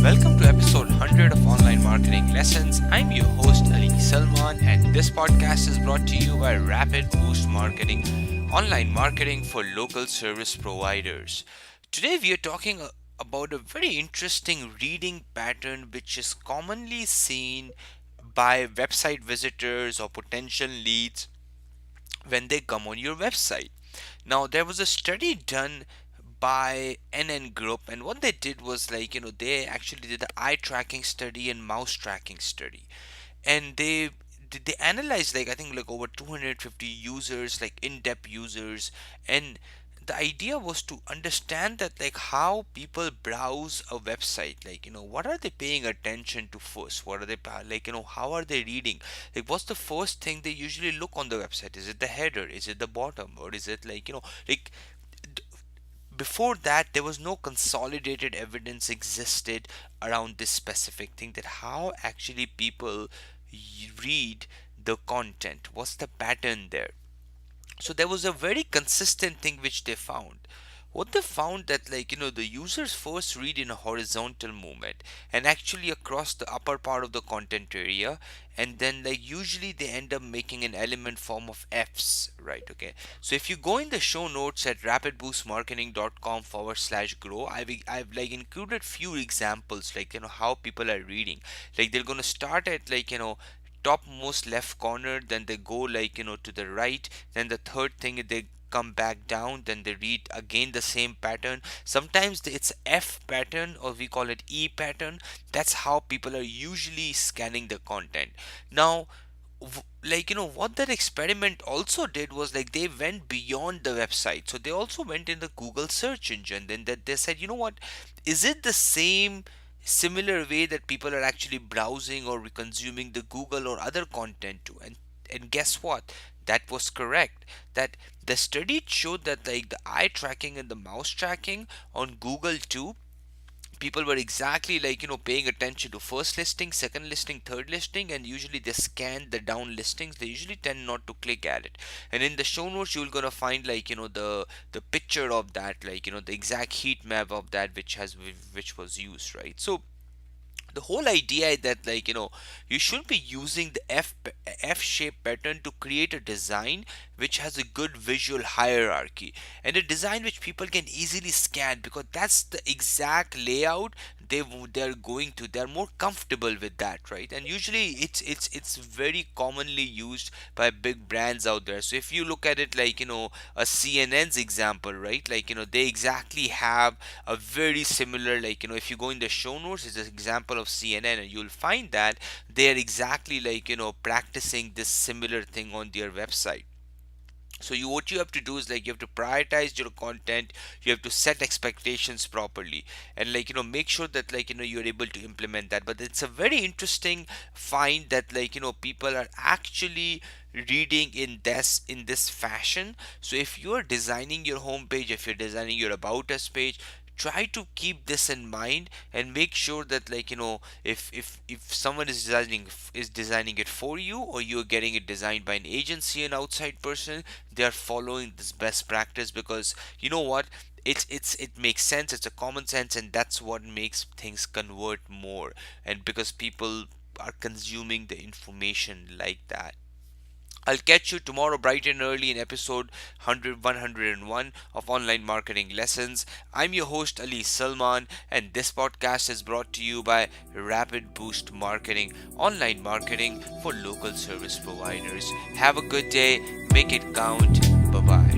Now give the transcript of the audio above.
Welcome to episode 100 of Online Marketing Lessons. I'm your host Ali Salman, and this podcast is brought to you by Rapid Boost Marketing, online marketing for local service providers. Today we are talking about a very interesting reading pattern which is commonly seen by website visitors or potential leads when they come on your website. Now, there was a study done by NN Group, and what they did was they actually did the eye tracking study and mouse tracking study, and they analyzed I think over 250 users, like in-depth users, and the idea was to understand that how people browse a website, what are they paying attention to first, what are they how are they reading, what's the first thing they usually look on the website. Is it the header, is it the bottom, or is it before that there was no consolidated evidence existed around this specific thing, that how actually people read the content, what's the pattern there. So there was a very consistent thing which they found. What they found that the users first read in a horizontal movement and actually across the upper part of the content area, and then usually they end up making an element form of F's, right? Okay, so if you go in the show notes at rapidboostmarketing.com/grow, I've included few examples how people are reading. They're gonna start at topmost left corner, then they go to the right, then the third thing they come back down, then they read again the same pattern. Sometimes it's F pattern, or we call it E pattern. That's how people are usually scanning the content. Now what that experiment also did was they went beyond the website, so they also went in the Google search engine. Then that they said, what is it, the same similar way that people are actually browsing or consuming the Google or other content too. And guess what, that was correct. That the study showed that the eye tracking and the mouse tracking on Google too, people were exactly paying attention to first listing, second listing, third listing, and usually they scan the down listings. They usually tend not to click at it. And in the show notes you're gonna find the picture of that, the exact heat map of that which was used, right? So the whole idea is that you should be using the F shape pattern to create a design which has a good visual hierarchy, and a design which people can easily scan, because that's the exact layout they're going to. They're more comfortable with that, right? And usually it's very commonly used by big brands out there. So if you look at it a CNN's example, right? They exactly have a very similar, if you go in the show notes, it's an example of CNN, and you'll find that they are exactly practicing this similar thing on their website. So what you have to do is you have to prioritize your content, you have to set expectations properly, and make sure that you're able to implement that. But it's a very interesting find that people are actually reading in this fashion. So if you're designing your homepage, if you're designing your about us page, try to keep this in mind and make sure that if someone is designing it for you, or you're getting it designed by an agency, an outside person, they are following this best practice, because you know what, it makes sense, it's a common sense, and that's what makes things convert more, and because people are consuming the information like that. I'll catch you tomorrow bright and early in episode 101 of Online Marketing Lessons. I'm your host Ali Salman, and this podcast is brought to you by Rapid Boost Marketing, online marketing for local service providers. Have a good day, make it count. Bye bye.